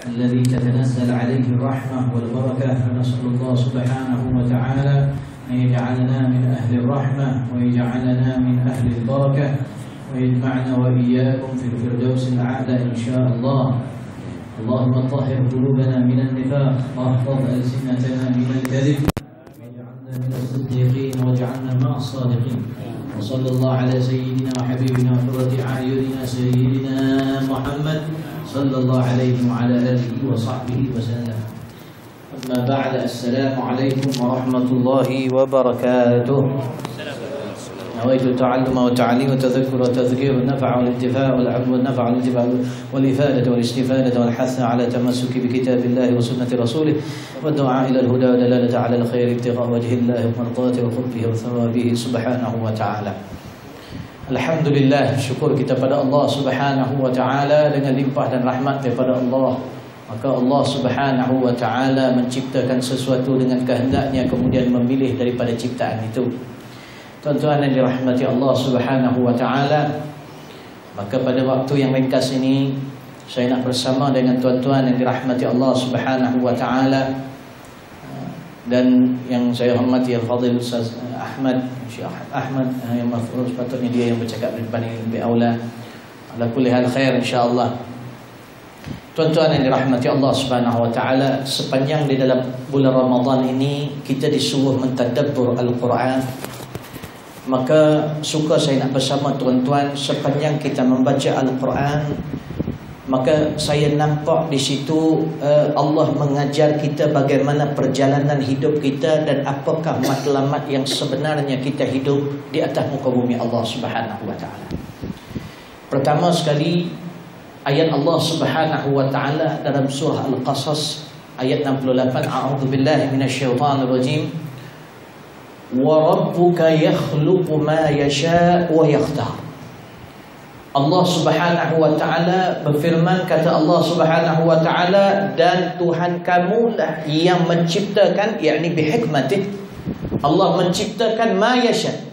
الذي تتنزل عليه الرحمة والبركة، فنسأل الله سبحانه وتعالى أن يجعلنا من أهل الرحمة ويجعلنا من أهل البركة ويجمعنا وإياكم في الفردوس الأعلى إن شاء الله. اللهم طهر قلوبنا من النفاق واحفظ ألسنتنا من الكذب واجعلنا من الصديقين واجعلنا مع الصادقين. وصلى الله على سيدنا وحبيبنا وقرة أعيننا سيدنا محمد صلى الله عليه وعلى آله وصحبه وسلم. أما بعد، السلام عليكم ورحمة الله وبركاته. نويت التعلم والتعليم والتذكر والتذكير والنفع والانتفاع والعلم والنفع والانتفاع والإفادة والاستفادة والحث على التمسك بكتاب الله وسنة رسوله والدعاء إلى الهدى ودلالة على الخير ابتغاء وجه الله ومرضاته وقربه وثوابه سبحانه وتعالى. Alhamdulillah, syukur kita pada Allah Subhanahu wa taala dengan limpah dan rahmat daripada Allah. Maka Allah Subhanahu wa taala menciptakan sesuatu dengan kehendaknya, kemudian memilih daripada ciptaan itu. Tuan-tuan yang dirahmati Allah Subhanahu wa taala, maka pada waktu yang ringkas ini saya nak bersama dengan tuan-tuan yang dirahmati Allah Subhanahu wa taala dan yang saya hormati Al-Fadhil Ustaz Ahmad, Syekh Ahmad yang mafruh, sepatutnya dia yang bercakap di depan ini lebih aula. Ala kulli hal khair insyaallah. Tuan-tuan yang dirahmati Allah Subhanahu wa taala, sepanjang di dalam bulan Ramadan ini kita disuruh mentadabbur Al-Quran. Maka suka saya nak bersama tuan-tuan, sepanjang kita membaca Al-Quran, maka saya nampak di situ Allah mengajar kita bagaimana perjalanan hidup kita dan apakah matlamat yang sebenarnya kita hidup di atas muka bumi Allah Subhanahu wa taala. Pertama sekali, ayat Allah Subhanahu wa taala dalam surah Al-Qasas ayat 68, a'udzubillahi minasyaitonirrajim. Wa rabbuka yakhluqu ma yasha' wa yakhtar. Allah Subhanahu wa taala berfirman, kata Allah Subhanahu wa taala, dan Tuhan kamu lah yang menciptakan, yakni bihikmatih, Allah menciptakan ma yasha'.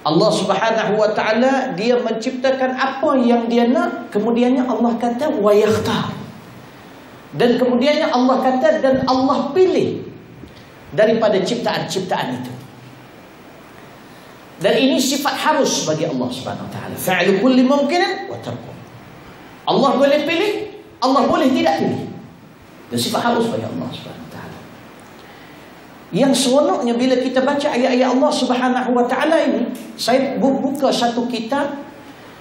Allah Subhanahu wa taala dia menciptakan apa yang dia nak, kemudiannya Allah kata wa yakhtar. Dan kemudiannya Allah kata dan Allah pilih daripada ciptaan-ciptaan itu. Dan ini sifat harus bagi Allah Subhanahu wa taala. Fa'lu kulli mumkinin wa tarku. Allah boleh pilih, Allah boleh tidak pilih. Dan sifat harus bagi Allah Subhanahu wa taala. Yang seronoknya bila kita baca ayat-ayat Allah Subhanahu wa taala ini, saya buka satu kitab,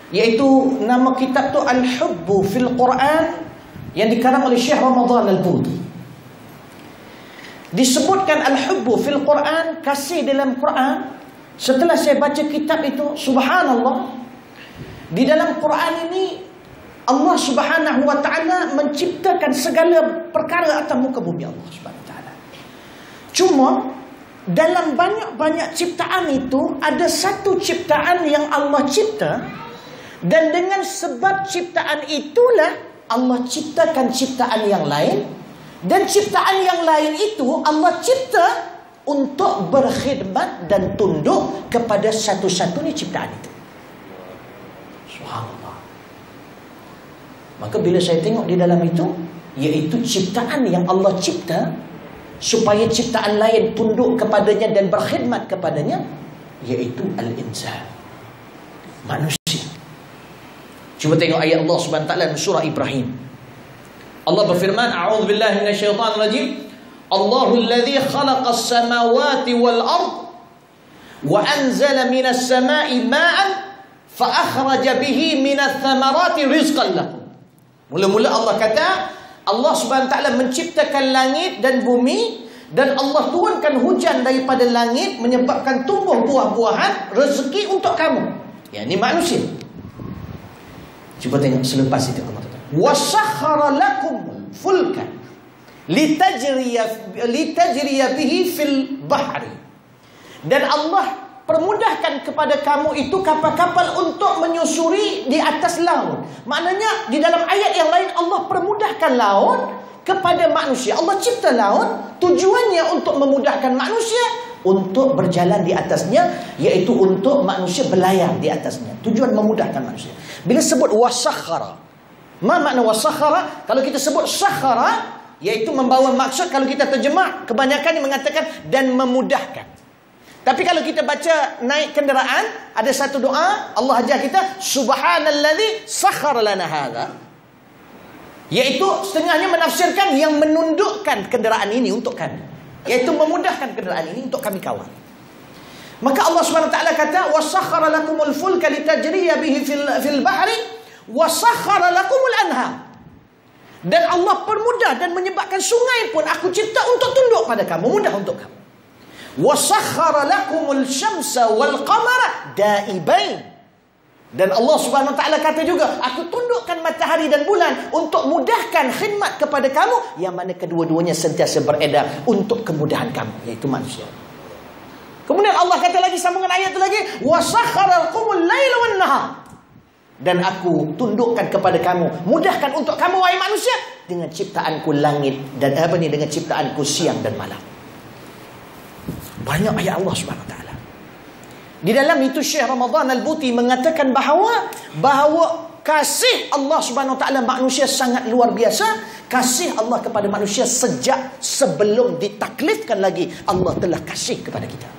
iaitu nama kitab tu Al-Hubbu fil Quran, yang dikarang oleh Syekh Ramadan Al-Budi. Disebutkan Al-Hubbu fil Quran, kasih dalam Quran. Setelah saya baca kitab itu, subhanallah, di dalam Quran ini Allah Subhanahu wa taala menciptakan segala perkara atas muka bumi Allah Subhanahu wa taala. Cuma dalam banyak-banyak ciptaan itu ada satu ciptaan yang Allah cipta, dan dengan sebab ciptaan itulah Allah ciptakan ciptaan yang lain, dan ciptaan yang lain itu Allah cipta untuk berkhidmat dan tunduk kepada satu-satunya ciptaan itu. Subhanallah. Maka bila saya tengok di dalam itu, iaitu ciptaan yang Allah cipta supaya ciptaan lain tunduk kepadanya dan berkhidmat kepadanya, iaitu al-insan, manusia. Cuba tengok ayat Allah Subhanahu wa taala surah Ibrahim. Allah berfirman, a'udzubillahi minasyaitonirrajim. Allahul ladzi khalaqas samawati wal ard wa anzala minas samai ma'an fa akhraja bihi minats thamarati rizqan lakum. Mula-mula Allah kata, Allah Subhanahu wa taala menciptakan langit dan bumi, dan Allah turunkan hujan daripada langit menyebabkan tumbuh buah-buahan, rezeki untuk kamu. Ya, ini manusia. Cuba tengok selepas itu Allah kata, wasakhara lakum fulkan litajriya bihi fil bahri. Dan Allah permudahkan kepada kamu itu kapal-kapal untuk menyusuri di atas laut. Maknanya di dalam ayat yang lain Allah permudahkan laut kepada manusia. Allah cipta laut tujuannya untuk memudahkan manusia untuk berjalan di atasnya, yaitu untuk manusia berlayar di atasnya. Tujuan memudahkan manusia. Bila sebut wasakhara, Ma makna wasakhara? Kalau kita sebut sakhara, iaitu membawa maksud, kalau kita terjemah, kebanyakan mengatakan dan memudahkan. Tapi kalau kita baca naik kenderaan, ada satu doa, Allah ajar kita, Subhanalladzi sakhara lana hadza. Iaitu setengahnya menafsirkan yang menundukkan kenderaan ini untuk kami. Iaitu memudahkan kenderaan ini untuk kami kawal. Maka Allah SWT kata, وَسَخَّرَ لَكُمُ الْفُلْكَ لِتَجْرِيَ بِهِ فِي الْبَحْرِ وَسَخَّرَ لَكُمُ الْأَنْهَارِ. Dan Allah permudah dan menyebabkan sungai pun aku cipta untuk tunduk pada kamu, mudah untuk kamu. وَسَخَّرَ لَكُمُ الْشَمْسَ وَالْقَمَرَ دَائِبَيْنِ. Dan Allah Subhanahu Wa Taala kata juga, aku tundukkan matahari dan bulan untuk mudahkan khidmat kepada kamu, yang mana kedua-duanya sentiasa beredar untuk kemudahan kamu, yaitu manusia. Kemudian Allah kata lagi, sambungan ayat itu lagi, وَسَخَّرَ لَكُمُ اللَّيْلَ وَالنَّهَارَ. Dan aku tundukkan kepada kamu, mudahkan untuk kamu wahai manusia, dengan ciptaanku langit dan dengan ciptaanku siang dan malam. Banyak ayat Allah Subhanahu Wa Taala. Di dalam itu Syekh Ramadan Al-Buti mengatakan bahawa kasih Allah Subhanahu Wa Taala manusia sangat luar biasa. Kasih Allah kepada manusia sejak sebelum ditaklifkan lagi, Allah telah kasih kepada kita.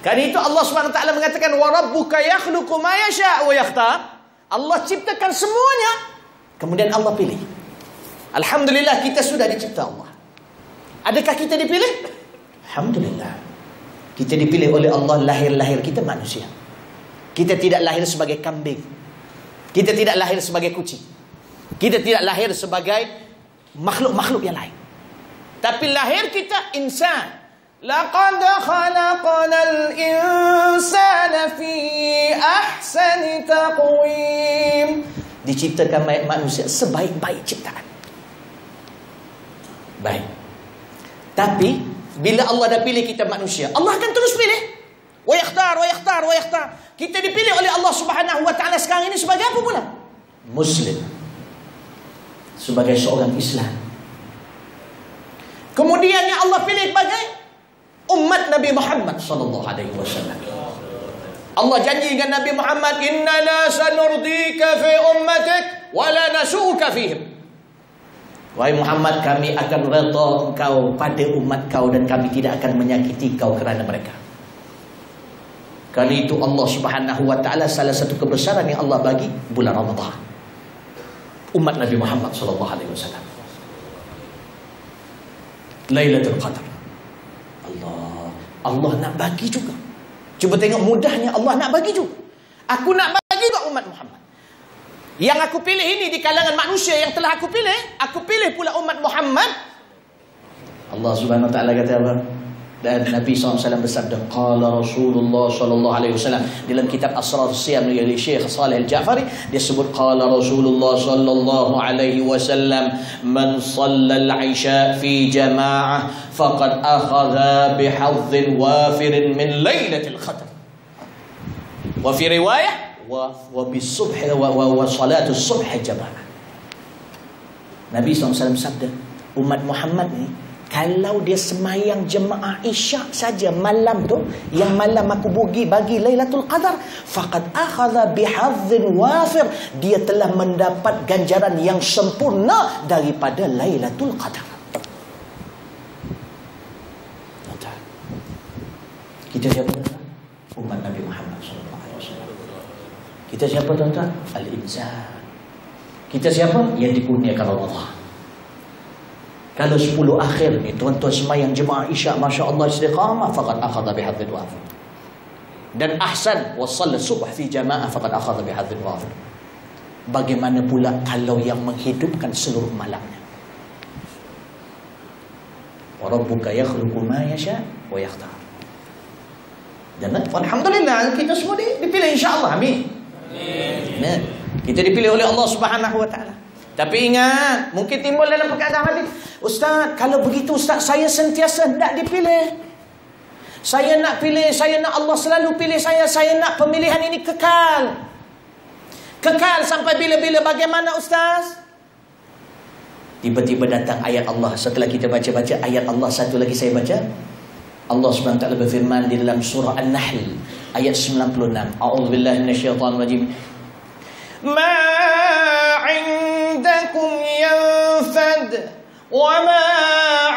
Karena itu Allah Subhanahu Wa Taala mengatakan, wa rabbuka yakhluqu ma yasha' wa yakhtar. Allah ciptakan semuanya, kemudian Allah pilih. Alhamdulillah kita sudah dicipta Allah. Adakah kita dipilih? Alhamdulillah. Kita dipilih oleh Allah, lahir kita manusia. Kita tidak lahir sebagai kambing. Kita tidak lahir sebagai kucing. Kita tidak lahir sebagai makhluk-makhluk yang lain. Tapi lahir kita insan. Laqad khalaqnal insana fi ahsani taqwim. Diciptakan manusia sebaik-baik ciptaan. Baik. Tapi bila Allah dah pilih kita manusia, Allah akan terus pilih. Wa yakhtar, wa yakhtar, wa yakhtar. Kita dipilih oleh Allah Subhanahu Wa Taala sekarang ini sebagai apa pula? Muslim. Sebagai seorang Islam. Kemudiannya Allah pilih sebagai umat Nabi Muhammad sallallahu alaihi wasallam. Allah janji dengan Nabi Muhammad, "Inna la sanurdika fi ummatik wa la nasuka fihim." Wahai Muhammad, kami akan redha engkau pada umat kau dan kami tidak akan menyakiti kau kerana mereka. Karena itu Allah Subhanahu Wa Taala salah satu kebesaran yang Allah bagi bulan Ramadan. Umat Nabi Muhammad sallallahu alaihi wasallam. Lailatul Qadar. Allah nak bagi juga. Cuba tengok mudahnya Allah nak bagi juga. Aku nak bagi juga umat Muhammad. Yang aku pilih ini di kalangan manusia yang telah aku pilih pula umat Muhammad. Allah Subhanahu Wa Taala kata apa? Dan Nabi SAW bersabda, qala Rasulullah sallallahu alaihi wasallam, dalam kitab Asrar Siyam oleh Syekh Saleh Al-Ja'fari, dia sebut qala Rasulullah sallallahu alaihi wasallam, man shalla al-isha fi jama'ah faqad akhadha bihadhin wafirin min lailatul qadr. Wa fi riwayah wa bisubh wa salatul subh jamaah. Nabi SAW sabda, umat Muhammad ni kalau dia semayang jemaah isyak saja malam tu, yang malam aku bagi Lailatul Qadar, faqad akhadha bihadhin wafir, dia telah mendapat ganjaran yang sempurna daripada Lailatul Qadar. Kita siapa? Umat Nabi Muhammad sallallahu alaihi wasallam. Kita siapa tuan-tuan? Al-insan. Kita siapa? Yang dikurniakan Allah. Kalau 10 akhir ni tuan-tuan semayang jemaah isyak, masya-Allah istiqamah, faqad akhadha bihadhin wafir. Dan ahsan wa shalla subh fi jamaah faqad akhadha bihadhin wafir. Bagaimana pula kalau yang menghidupkan seluruh malamnya? Wa rabbuka yakhluqu ma yasha wa yakhtar. Dan alhamdulillah kita semua dipilih insya-Allah. Amin. Amin. Kita dipilih oleh Allah Subhanahu Wa Taala. Tapi ingat, mungkin timbul dalam perkataan hati, Ustaz, kalau begitu Ustaz, saya sentiasa hendak dipilih. Saya nak pilih, saya nak Allah selalu pilih saya nak pemilihan ini kekal. Kekal sampai bila-bila, bagaimana Ustaz? Tiba-tiba datang ayat Allah. Setelah kita baca-baca ayat Allah, satu lagi saya baca. Allah SWT berfirman di dalam surah An-Nahl ayat 96. A'udzubillahi minasyaitonir rajim. Ma 'indakum yanfad wa ma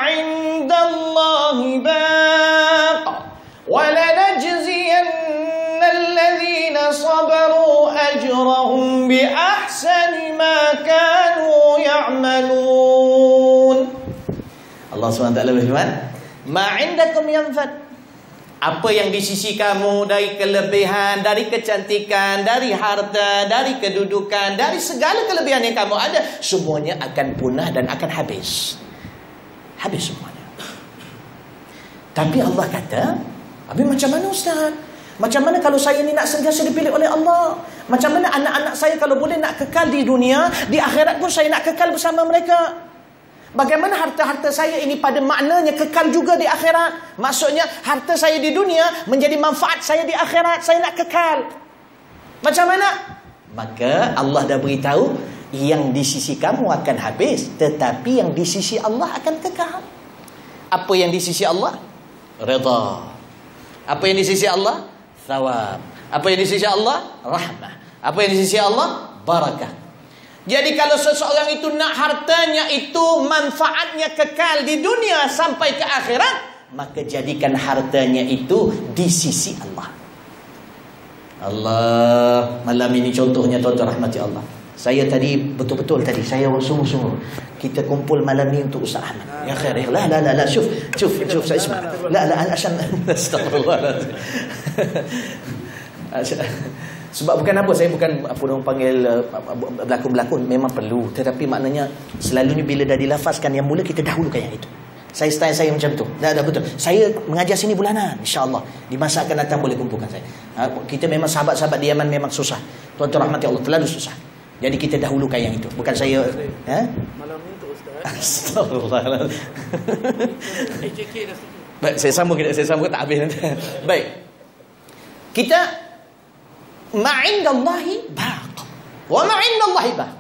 'indallahi baq wa lanajziyanna alladhina sabaru ajrahum bi ahsani ma kanu ya'malun. Allah SWT berfirman, ma 'indakum yanfad. Apa yang di sisi kamu dari kelebihan, dari kecantikan, dari harta, dari kedudukan, dari segala kelebihan yang kamu ada, semuanya akan punah dan akan habis. Habis semuanya. Tapi Allah kata, habis macam mana Ustaz? Macam mana kalau saya ni nak sentiasa dipilih oleh Allah? Macam mana anak-anak saya kalau boleh nak kekal di dunia, di akhirat pun saya nak kekal bersama mereka? Bagaimana harta-harta saya ini pada maknanya kekal juga di akhirat? Maksudnya harta saya di dunia menjadi manfaat saya di akhirat. Saya nak kekal. Macam mana? Maka Allah dah beritahu, yang di sisi kamu akan habis, tetapi yang di sisi Allah akan kekal. Apa yang di sisi Allah? Redha. Apa yang di sisi Allah? Thawab. Apa yang di sisi Allah? Rahmah. Apa yang di sisi Allah? Barakah. Jadi kalau seseorang itu nak hartanya itu manfaatnya kekal di dunia sampai ke akhirat, maka jadikan hartanya itu di sisi Allah. Allah, malam ini contohnya tuan-tuan rahmati Allah. Saya tadi betul-betul tadi saya sungguh-sungguh kita kumpul malam ni untuk Ustaz Ahmad. Ya khair. La syuf saya isma. La asan astagfirullah. Sebab bukan apa, saya bukan apa orang panggil berlakon-berlakon, memang perlu, tetapi maknanya selalunya bila dah dilafazkan yang mula, kita dahulukan yang itu. Saya style saya macam tu. Dah betul. Saya mengajar sini bulanan, insya-Allah. Di masa akan datang boleh kumpulkan saya. Kita memang sahabat-sahabat di Yaman memang susah. Tuan-tuan rahmati Allah, terlalu susah. Jadi kita dahulukan yang itu. Bukan saya malam ni untuk Ustaz. Astagfirullah. Baik, saya sambung tak habis nanti. Baik. Kita ma'indallahi baq wa ma'indallahi baq.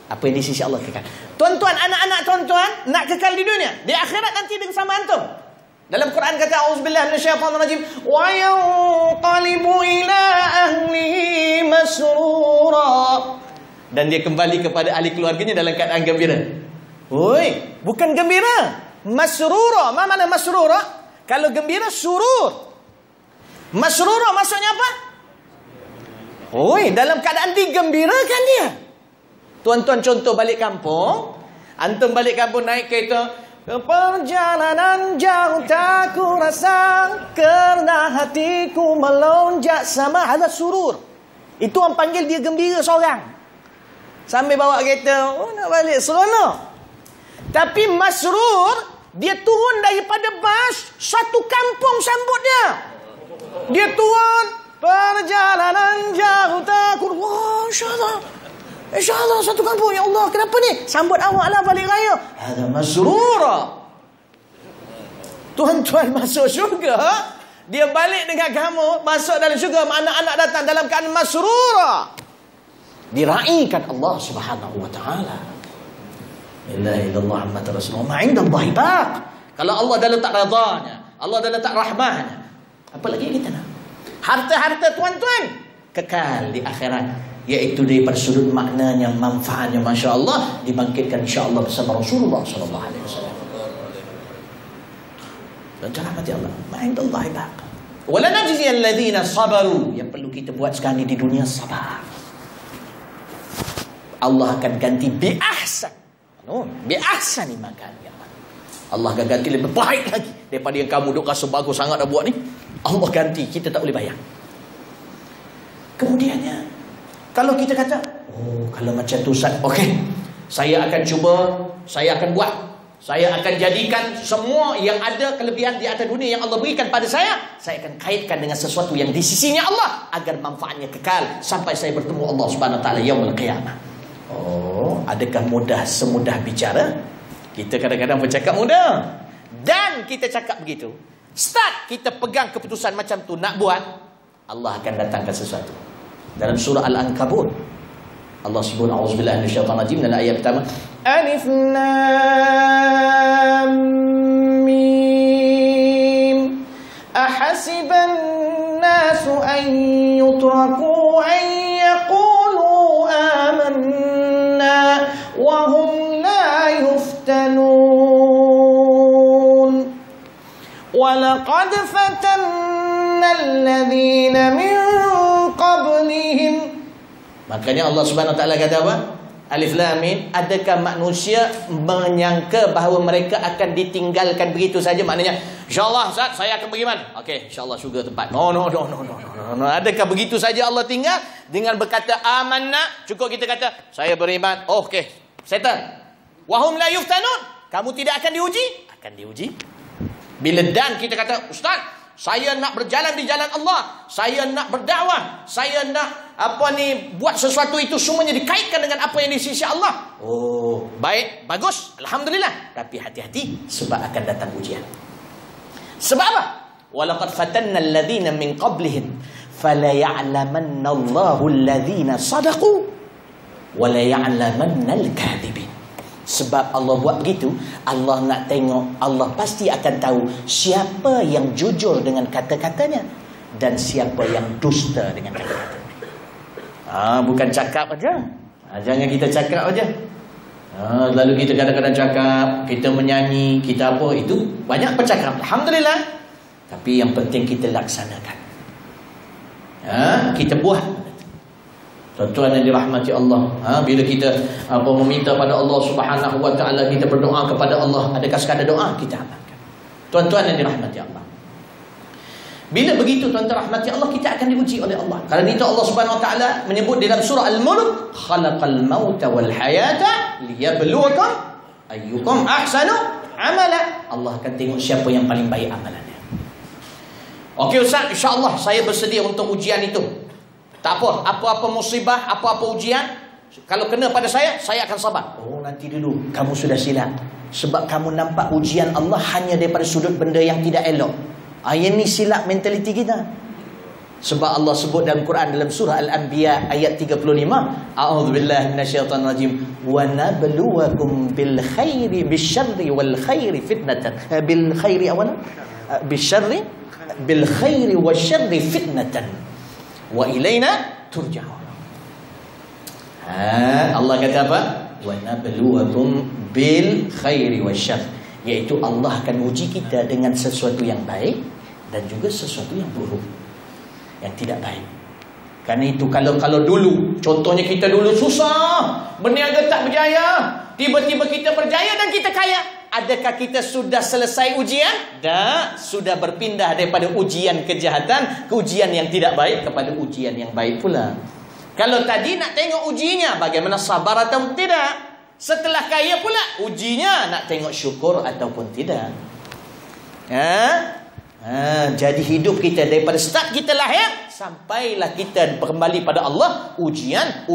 Apa yang di sisi Allah kekal. Tuan-tuan, anak-anak tuan-tuan nak kekal di dunia, di akhirat nanti bersama antum. Dalam Quran kata auzubillahi minasyaitonir rajim wa yanqalibu ila ahlihi masrura, dan dia kembali kepada ahli keluarganya dalam keadaan gembira. Oi, bukan gembira, masrura. Mana masrura? Kalau gembira surur. Masrura maksudnya apa? Oi, dalam keadaan digembirakan dia. Tuan-tuan contoh balik kampung, antum balik kampung naik kereta, perjalanan jauh tak ku rasa kerana hatiku melonjak sama ala surur. Itu orang panggil dia gembira seorang. Sambil bawa kereta, nak balik seronok. Tapi masrur, dia turun daripada bas, satu kampung sambut dia. Dia turun, perjalanan jauh takut. Wah, InsyaAllah satu kampung. Ya Allah, kenapa ni? Sambut awak lah balik raya. Ada masrura. Tuan-tuan masuk syurga, dia balik dengan kamu, masuk dalam syurga, anak-anak datang dalam keadaan masrura. Diraikan Allah Subhanahu wa taala. La ilaha illallah Muhammadur Rasulullah. Ma'indallahi baq. Kalau Allah dah letak redanya, Allah dah letak rahmahnya, apa lagi kita nak? Harta-harta tuan-tuan kekal di akhirat, iaitu daripada sudut maknanya, manfaatnya, masya-Allah, dibangkitkan insya-Allah bersama Rasulullah sallallahu alaihi wasallam. Dan rahmat Allah, ma'indallahi baq. Wala najziyal ladzina sabaru. Yang perlu kita buat sekarang di dunia, sabar. Allah akan ganti bi ahsan. Bi ahsani makan. Allah akan ganti lebih baik lagi daripada yang kamu duk rasa bagus sangat dah buat ni. Allah ganti, kita tak boleh bayang. Kemudiannya, kalau kita kata, oh kalau macam tu Ustaz, okey, saya akan cuba, saya akan buat, saya akan jadikan semua yang ada kelebihan di atas dunia yang Allah berikan pada saya akan kaitkan dengan sesuatu yang di sisinya Allah, agar manfaatnya kekal sampai saya bertemu Allah Subhanahu Wa Taala yaumul qiyamah. Oh, adakah mudah semudah bicara? Kita kadang-kadang bercakap mudah, dan kita cakap begitu. Start kita pegang keputusan macam tu nak buat, Allah akan datangkan sesuatu. Dalam surah Al-Ankabut, Allah sebut auzubillahi minasyaitonir rajim dalam ayat pertama, Alif Lam Mim. Ahasiban nasu an yutraku an yaqulu amanna يفتنون ولقد فتنا الذين من قبلهم. Makanya Allah Subhanahu wa taala kata apa? Alif Lam Mim. Adakah manusia menyangka bahawa mereka akan ditinggalkan begitu saja? Maknanya, insya-Allah Ustaz, saya akan pergi mana? Okey, insya-Allah syurga tempat. No. Adakah begitu saja Allah tinggal dengan berkata amanna? Cukup kita kata saya beriman. Oh, okey, settle. Wahum la yuftanun. Kamu tidak akan diuji? Akan diuji. Bila dan kita kata, Ustaz, saya nak berjalan di jalan Allah, saya nak berdakwah, saya nak buat sesuatu, itu semuanya dikaitkan dengan apa yang di sisi Allah. Oh, baik, bagus, alhamdulillah. Tapi hati-hati, sebab akan datang ujian. Sebab apa? Walaqad fatanna alladhina min qablihim fala ya'lamanna Allahu alladhina sadaqu wa la ya'lamanna al-kadhibin. Sebab Allah buat begitu, Allah nak tengok, Allah pasti akan tahu siapa yang jujur dengan kata-katanya dan siapa yang dusta dengan kata-katanya. Bukan cakap aja. Jangan kita cakap aja. Lalu kita kadang-kadang cakap, kita menyanyi, kita apa, itu banyak percakapan. Alhamdulillah. Tapi yang penting kita laksanakan. Kita buat. Tuan-tuan yang dirahmati Allah, bila kita meminta pada Allah Subhanahu wa taala, kita berdoa kepada Allah, adakah sekadar doa? Kita amalkan. Tuan-tuan yang dirahmati Allah, bila begitu tuan-tuan rahmati Allah, kita akan diuji oleh Allah. Kerana itu Allah Subhanahu wa taala menyebut dalam surah Al-Mulk, khalaqal mauta wal hayata liyabluwakum ayyukum ahsanu amala. Allah akan tengok siapa yang paling baik amalannya. Okey Ustaz, insya-Allah saya bersedia untuk ujian itu. Tak apa-apa musibah, apa-apa ujian, kalau kena pada saya akan sabar. Oh, nanti dulu, kamu sudah silap. Sebab kamu nampak ujian Allah hanya daripada sudut benda yang tidak elok. Yang ni silap mentaliti kita. Sebab Allah sebut dalam Quran, dalam surah Al-Anbiya ayat 35, a'udzubillahi minasyaitanir rajim, wa nabluwakum bil khairi bisyarri wal khairi fitnatan. Bil khairi awalan, bisyarri bil khairi wasyarri fitnatan. Wa ilaina turja'un. Allah kata apa? Wa nabluwakum bil khairi wasyarr. Iaitu Allah akan uji kita dengan sesuatu yang baik dan juga sesuatu yang buruk, yang tidak baik. Kerana itu kalau dulu, contohnya kita dulu susah, berniaga tak berjaya, tiba-tiba kita berjaya dan kita kaya. Adakah kita sudah selesai ujian? Dah, sudah berpindah daripada ujian kejahatan ke ujian yang tidak baik kepada ujian yang baik pula. Kalau tadi nak tengok ujinya bagaimana sabar atau tidak. Setelah kaya pula ujinya nak tengok syukur ataupun tidak. Jadi hidup kita daripada start kita lahir sampailah kita kembali pada Allah, ujian.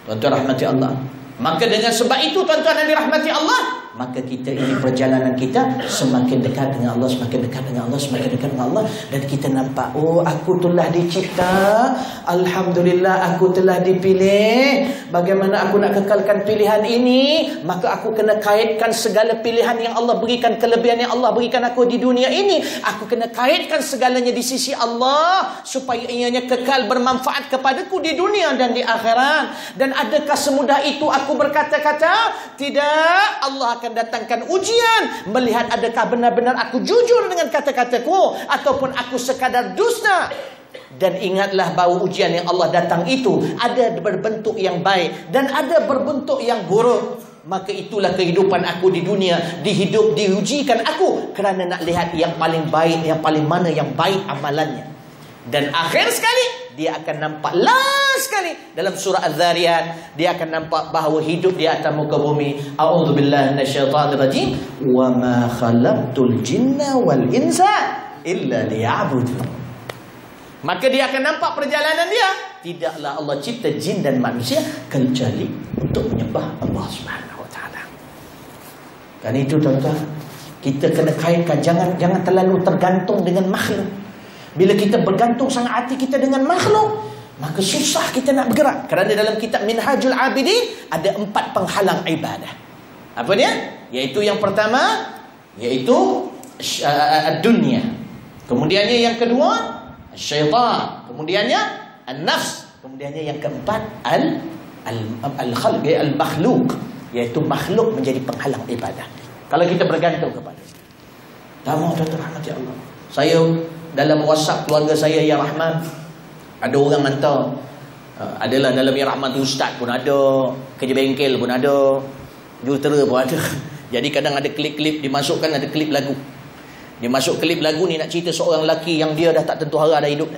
Tuan-tuan rahmati Allah. Maka dengan sebab itu tuan-tuan yang dirahmati Allah, maka kita ini perjalanan kita semakin dekat dengan Allah, semakin dekat dengan Allah, semakin dekat dengan Allah. Dan kita nampak, oh aku telah dicipta, alhamdulillah aku telah dipilih. Bagaimana aku nak kekalkan pilihan ini? Maka aku kena kaitkan segala pilihan yang Allah berikan, kelebihan yang Allah berikan aku di dunia ini, aku kena kaitkan segalanya di sisi Allah supaya ianya kekal bermanfaat kepadaku di dunia dan di akhirat. Dan adakah semudah itu aku berkata-kata? Tidak. Allah akan datangkan ujian, melihat adakah benar-benar aku jujur dengan kata-kataku ataupun aku sekadar dusta. Dan ingatlah bahawa ujian yang Allah datang itu ada berbentuk yang baik dan ada berbentuk yang buruk. Maka itulah kehidupan aku di dunia. Diujikan aku kerana nak lihat yang paling baik, yang paling mana yang baik amalannya. Dan akhir sekali dia akan nampak, last sekali dalam surah Al-Dhariyat, dia akan nampak bahawa hidup di atas muka bumi, a'udzubillahi minasyaitanir rajim, wa ma khalaqtul jinna wal insa illa liya'budun. Maka dia akan nampak perjalanan dia, tidaklah Allah cipta jin dan manusia kecuali untuk menyembah Allah Subhanahu wa taala. Kan itu tuan-tuan, kita kena kaitkan, jangan terlalu tergantung dengan makhluk. Bila kita bergantung sangat hati kita dengan makhluk, maka susah kita nak bergerak. Kerana dalam kitab Minhajul Abidin ada 4 penghalang ibadah. Apa dia? Iaitu yang pertama, iaitu dunia. Kemudiannya yang kedua, syaitan. Kemudiannya an-nafs. Kemudiannya yang keempat, Al-khalq, al-makhluk, iaitu makhluk menjadi penghalang ibadah. Kalau kita bergantung kepada itu. Tak mau tuan-tuan rahmati Allah. Saya dalam WhatsApp keluarga saya yang Rahman, ada orang hantar, adalah dalam yang Rahman tu ustaz pun ada, kerja bengkel pun ada, jurutera pun ada. Jadi kadang ada klip-klip dimasukkan, ada klip lagu. Dia masuk klip lagu ni nak cerita seorang lelaki yang dia dah tak tentu hara dah hidup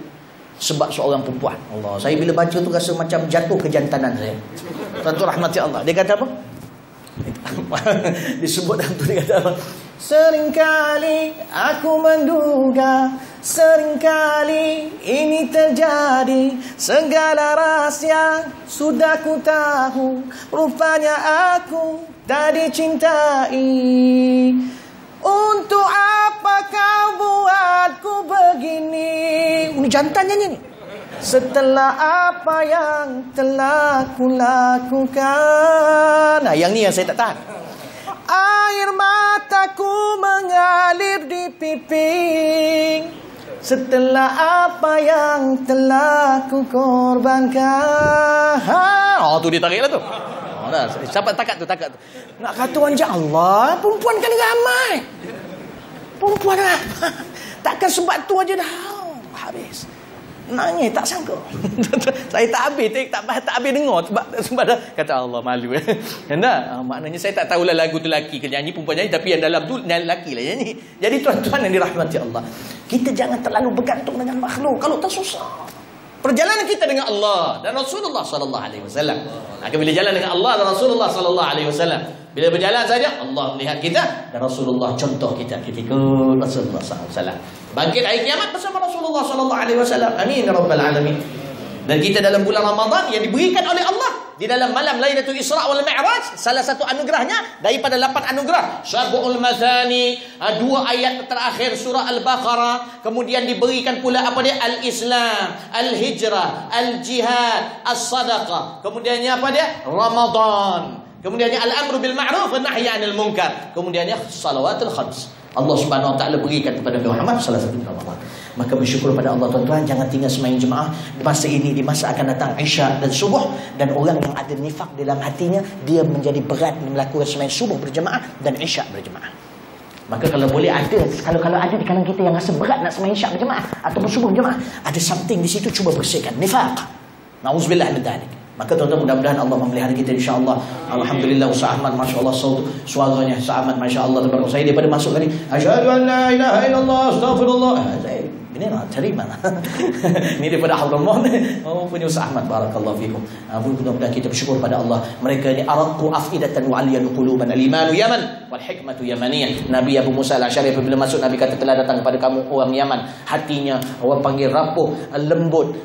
sebab seorang perempuan. Allah, saya bila baca tu rasa macam jatuh kejantanan saya. Tuan-tuan rahmati Allah. Dia kata apa? Disebut dalam tu, dia kata apa? Seringkali aku menduga, seringkali ini terjadi, segala rahsia sudah ku tahu, rupanya aku tak dicintai. Untuk apa kau buatku begini? Ini jantan nyanyi ni. Setelah apa yang telah ku lakukan. Nah, yang ni yang saya tak tahan. Air mataku mengalir di pipi setelah apa yang telah ku korbankan. Oh, tu dia tarik lah tu. Siapa takat tu? Nak kata orang je Allah, perempuan kan ramai. Perempuan ramai. Takkan sebab tu aja dah habis. Nangis tak sangka. Saya tak habis dengar sebab dah kata Allah malu. Kenapa? Maknanya saya tak tahulah lagu tu lelaki ke nyanyi, perempuan nyanyi, tapi yang dalam tu lelaki lah nyanyi. Jadi tuan-tuan yang dirahmati Allah, kita jangan terlalu bergantung dengan makhluk. Kalau tak susah. Perjalanan kita dengan Allah dan Rasulullah sallallahu alaihi wasallam. Bila jalan dengan Allah dan Rasulullah sallallahu alaihi wasallam, bila berjalan saja Allah melihat kita dan Rasulullah contoh kita ketika Rasulullah sallallahu alaihi wasallam. Bangkit hari kiamat bersama Rasulullah sallallahu alaihi wasallam. Amin ya rabbal alamin. Dan kita dalam bulan Ramadan yang diberikan oleh Allah di dalam malam Lailatul Isra wal Mi'raj, salah satu anugerahnya daripada 8 anugerah, Syabul Mathani, 2 ayat terakhir surah Al-Baqarah, kemudian diberikan pula apa dia? Al-Islam, Al-Hijrah, Al-Jihad, As-Sadaqah, kemudiannya apa dia? Ramadan, kemudiannya Al-Amru bil Ma'ruf wa Nahyi 'anil Munkar, kemudiannya Salawatul Khams. Allah Subhanahu wa taala berikan kepada Nabi Muhammad sallallahu alaihi wasallam. Maka bersyukur pada Allah tuan-tuan, jangan tinggal sembahyang jemaah di masa ini, di masa akan datang Isya dan subuh, dan orang yang ada nifak dalam hatinya, dia menjadi berat melakukan sembahyang subuh berjemaah dan Isya berjemaah. Maka kalau boleh ada, kalau ada di kalangan kita yang rasa berat nak sembahyang Isya berjemaah ataupun subuh berjemaah, ada something di situ, cuba bersihkan nifak. Nauzubillah min dzalik. Maka tuan-tuan, mudah-mudahan Allah memelihara kita insya-Allah. Alhamdulillah, Ustaz Ahmad masya-Allah suaranya Ustaz Ahmad masya-Allah tabaraka. Saya daripada masuk tadi, asyhadu an la ilaha illallah astaghfirullah. Ini nak cari mana? Ini daripada Hadramaut. Oh, punya Ustaz Ahmad, barakallahu fikum. Mudah-mudahan kita bersyukur pada Allah. Mereka ini araqu afidatan wa aliyanu quluban. Al-imanu Yaman wal hikmatu yamaniyah. Nabi Abu Musa al-Asy'ari apabila masuk, Nabi kata, telah datang kepada kamu orang Yaman, hatinya orang panggil rapuh, lembut,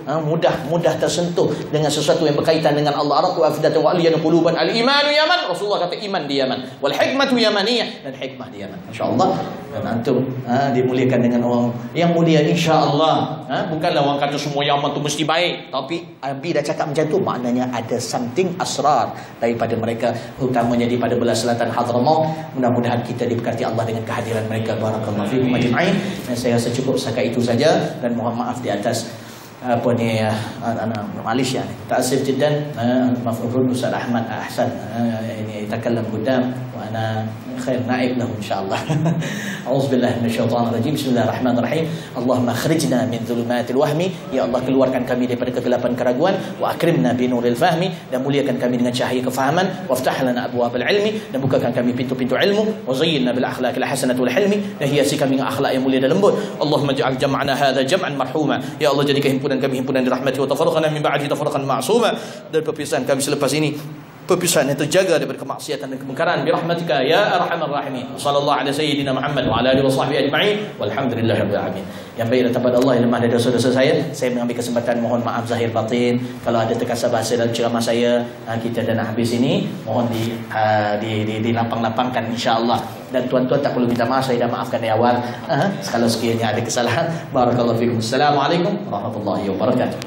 mudah tersentuh dengan sesuatu yang berkaitan dengan Allah. Araqu afidatan wa aliyanu quluban. Al-imanu Yaman. Rasulullah kata iman di Yaman, wal hikmatu yamaniyah, dan hikmah di Yaman. Masya-Allah. Dan antum dimuliakan dengan orang yang mulia insya-Allah. Bukanlah orang kata semua Yaman tu mesti baik, tapi Abi dah cakap macam tu, maknanya ada something asrar daripada mereka, utamanya daripada belah selatan Hadramaut. Mudah-mudahan kita diberkati Allah dengan kehadiran mereka. Barakallahu fiikum ajma'in. Dan saya rasa cukup setakat itu saja, dan mohon maaf di atas Malaysia ni. Ta'asif jiddan. Maf'ul Ustaz Ahmad Ahsan ini yatakallam qudam wa ana khair na'ib lahu insyaallah. A'udzubillahi minasyaitonir rajim. Bismillahirrahmanirrahim. Allahumma akhrijna min dhulumatil wahmi. Ya Allah, keluarkan kami daripada kegelapan keraguan, wa akrimna bi nuril fahmi, dan muliakan kami dengan cahaya kefahaman, waftah lana abwaabal ilmi, dan bukakan kami pintu-pintu ilmu, wa zayyinna bil akhlaqil hasanati wal hilmi, dan hiasi kami dengan akhlak yang mulia dan lembut. Allahumma ja'al jam'ana hadza jam'an marhuma. Ya Allah, jadikan himpunan kami himpunan dirahmati, wa tafarraqana min ba'di tafarraqan ma'suma, dan perpisahan kami selepas ini perpisahan yang terjaga daripada kemaksiatan dan kemungkaran, birahmatika ya arhamar rahimin. Sallallahu alaihi sayyidina Muhammad wa ala alihi wasahbihi ajma'in, walhamdulillahirabbil alamin. Yang baik datang pada Allah, yang lemah dari dosa-dosa saya mengambil kesempatan mohon maaf zahir batin kalau ada terkasar bahasa dalam ceramah saya. Kita dah nak habis ini, mohon dilapang-lapangkan insya-Allah. Dan tuan-tuan tak perlu minta maaf, saya dah maafkan dari awal. Kalau sekiranya ada kesalahan. Barakallahu fikum. Assalamualaikum warahmatullahi wabarakatuh.